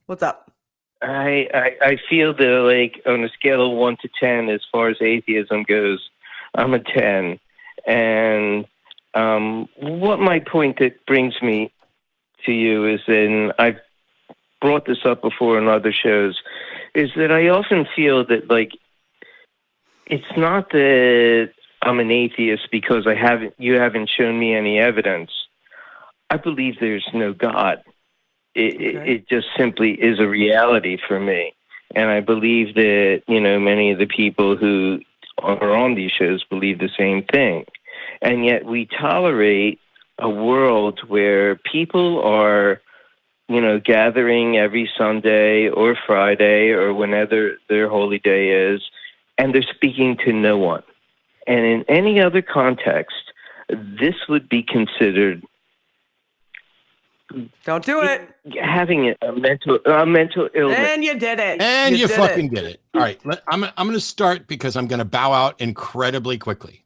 What's up? I feel that, like, on a scale of 1 to 10, as far as atheism goes, I'm a 10. And what my point that brings me to you is, and I've brought this up before in other shows, is that I often feel that, like, it's not that I'm an atheist because you haven't shown me any evidence. I believe there's no God. It just simply is a reality for me. And I believe that, many of the people who are on these shows believe the same thing. And yet we tolerate a world where people are, gathering every Sunday or Friday or whenever their holy day is, and they're speaking to no one. And in any other context, this would be considered... Don't do it. Having a mental illness. And you did it. And you fucking did it. All right. I'm going to start because I'm going to bow out incredibly quickly.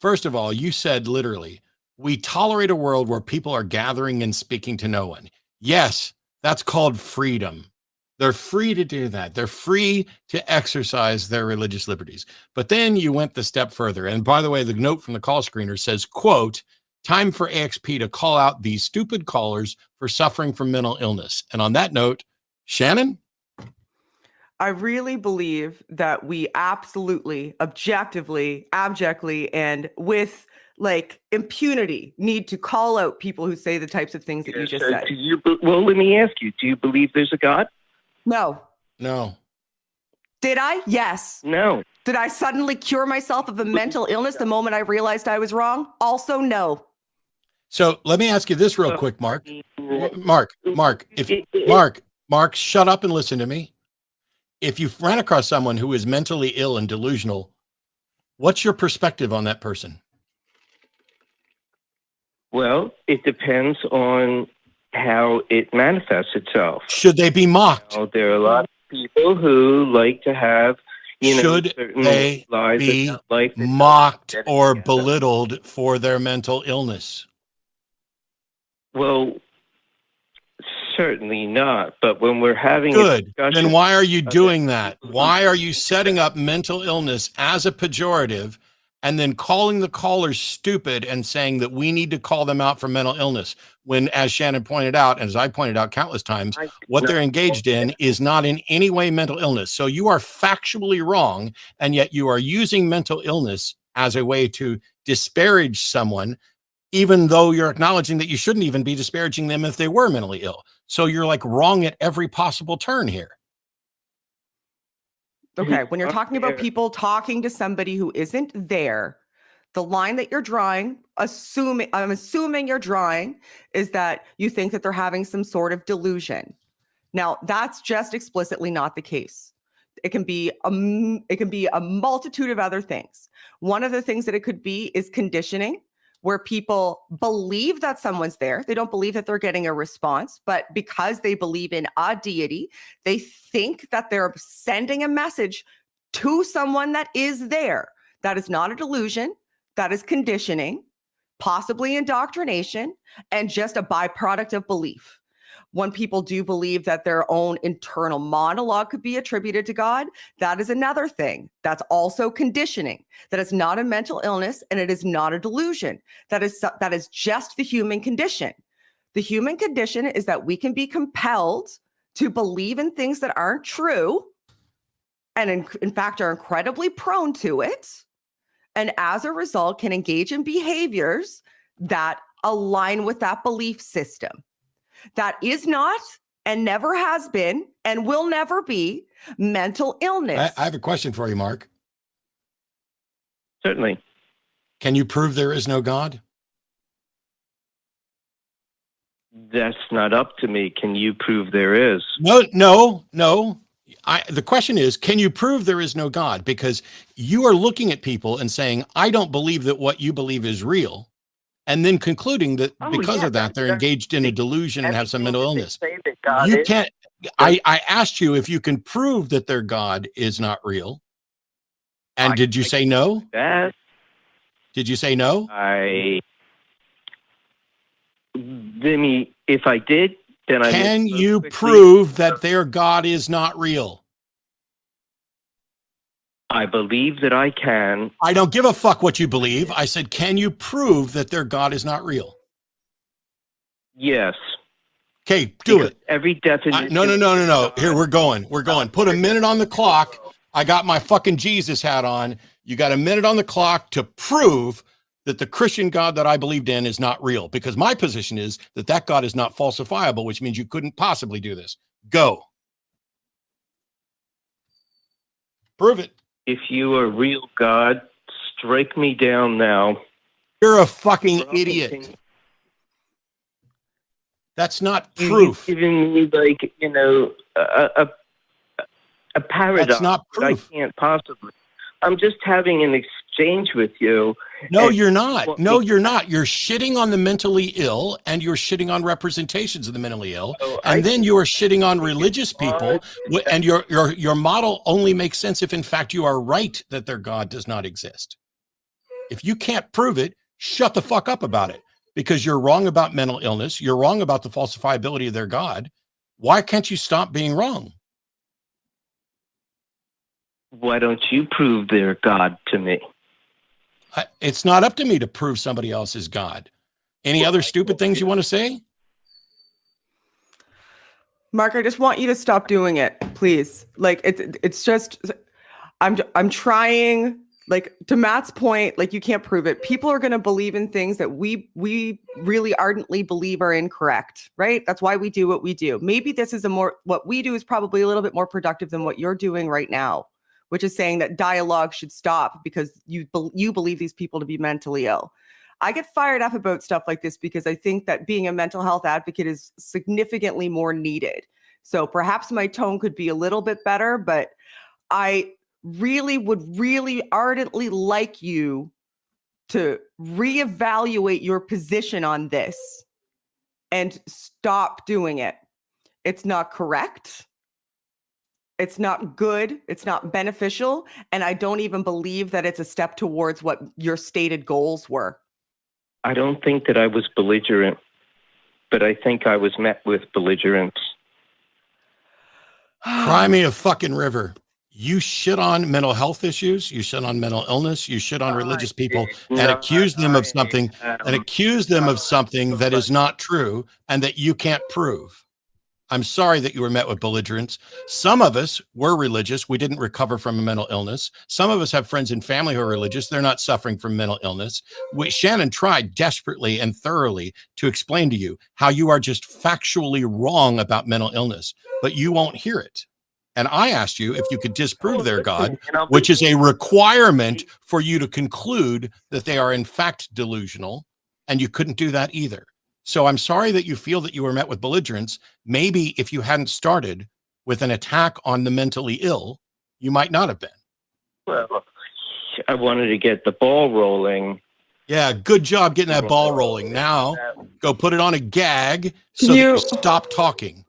First of all, you said literally, we tolerate a world where people are gathering and speaking to no one. Yes, that's called freedom. They're free to do that. They're free to exercise their religious liberties. But then you went the step further. And by the way, the note from the call screener says, quote, time for AXP to call out these stupid callers for suffering from mental illness. And on that note, Shannon? I really believe that we absolutely, objectively, abjectly, and with like impunity need to call out people who say the types of things that you just said. Well, let me ask you, do you believe there's a God? No. No. Did I? Yes. No. Did I suddenly cure myself of a mental illness the moment I realized I was wrong? Also, no. So let me ask you this real quick, Mark. Mark, shut up and listen to me. If you ran across someone who is mentally ill and delusional, what's your perspective on that person? Well, it depends on how it manifests itself. Should they be mocked? There are a lot of people who like to have, should they be mocked or belittled for their mental illness? Well, certainly not. But when we're having good, then why are you doing that? Why are you setting up mental illness as a pejorative and then calling the callers stupid and saying that we need to call them out for mental illness when, as Shannon pointed out, and as I pointed out countless times, what they're engaged in is not in any way mental illness. So you are factually wrong, and yet you are using mental illness as a way to disparage someone, even though you're acknowledging that you shouldn't even be disparaging them if they were mentally ill. So you're like wrong at every possible turn here. Okay, when you're talking about people talking to somebody who isn't there, the line that you're drawing, I'm assuming you're drawing, is that you think that they're having some sort of delusion. Now, that's just explicitly not the case. It can be a multitude of other things. One of the things that it could be is conditioning, where people believe that someone's there. They don't believe that they're getting a response, but because they believe in a deity, they think that they're sending a message to someone that is there. That is not a delusion. That is conditioning, possibly indoctrination, and just a byproduct of belief. When people do believe that their own internal monologue could be attributed to God, that is another thing. That's also conditioning. That is not a mental illness, and it is not a delusion. That is just the human condition. The human condition is that we can be compelled to believe in things that aren't true, and in fact are incredibly prone to it, and as a result can engage in behaviors that align with that belief system. That is not and never has been and will never be mental illness. I have a question for you, Mark. Certainly. Can you prove there is no God? That's not up to me. Can you prove there is? No. The question is, can you prove there is no God? Because you are looking at people and saying, I don't believe that what you believe is real. And then concluding that because of that, they're engaged in a delusion and have some mental illness. You can't. I asked you if you can prove that their God is not real. And did you say no? Did you say no? If I did, Then I Can missed you quickly. prove that their God is not real? I believe that I can. I don't give a fuck what you believe. I said, can you prove that their God is not real? Yes. Okay, do Because it. every definition. No. Here, we're going. Put a minute on the clock. I got my fucking Jesus hat on. You got a minute on the clock to prove that the Christian God that I believed in is not real. Because my position is that that God is not falsifiable, which means you couldn't possibly do this. Go. Prove it. If you are real God, strike me down now. You're a fucking idiot. That's not proof. You're giving me, like, you know, a paradox. That's not proof. I can't possibly. I'm just having an exchange with you. No, you're not. No, you're not. You're shitting on the mentally ill, and you're shitting on representations of the mentally ill, and then you are shitting on religious people, and your model only makes sense if, in fact, you are right that their God does not exist. If you can't prove it, shut the fuck up about it, because you're wrong about mental illness. You're wrong about the falsifiability of their God. Why can't you stop being wrong? Why don't you prove their God to me? It's not up to me to prove somebody else's God. Any other stupid things you want to say? Mark, I just want you to stop doing it, please. Like it's just I'm trying, like, to Matt's point, like, you can't prove it. People are going to believe in things that we really ardently believe are incorrect, right? That's why we do what we do. Maybe this is what we do is probably a little bit more productive than what you're doing right now, which is saying that dialogue should stop because you believe these people to be mentally ill. I get fired up about stuff like this because I think that being a mental health advocate is significantly more needed. So perhaps my tone could be a little bit better, but I would really ardently like you to reevaluate your position on this and stop doing it. It's not correct. It's not good. It's not beneficial. And I don't even believe that it's a step towards what your stated goals were. I don't think that I was belligerent, but I think I was met with belligerence. Cry me a fucking river. You shit on mental health issues. You shit on mental illness. You shit on religious people and accuse them of something that is not true and that you can't prove. I'm sorry that you were met with belligerence. Some of us were religious. We didn't recover from a mental illness. Some of us have friends and family who are religious. They're not suffering from mental illness. Shannon tried desperately and thoroughly to explain to you how you are just factually wrong about mental illness, but you won't hear it. And I asked you if you could disprove their God, which is a requirement for you to conclude that they are in fact delusional, and you couldn't do that either. So I'm sorry that you feel that you were met with belligerence. Maybe if you hadn't started with an attack on the mentally ill, you might not have been. Well, I wanted to get the ball rolling. Yeah, good job getting that ball rolling. Now, go put it on a gag so that you stop talking.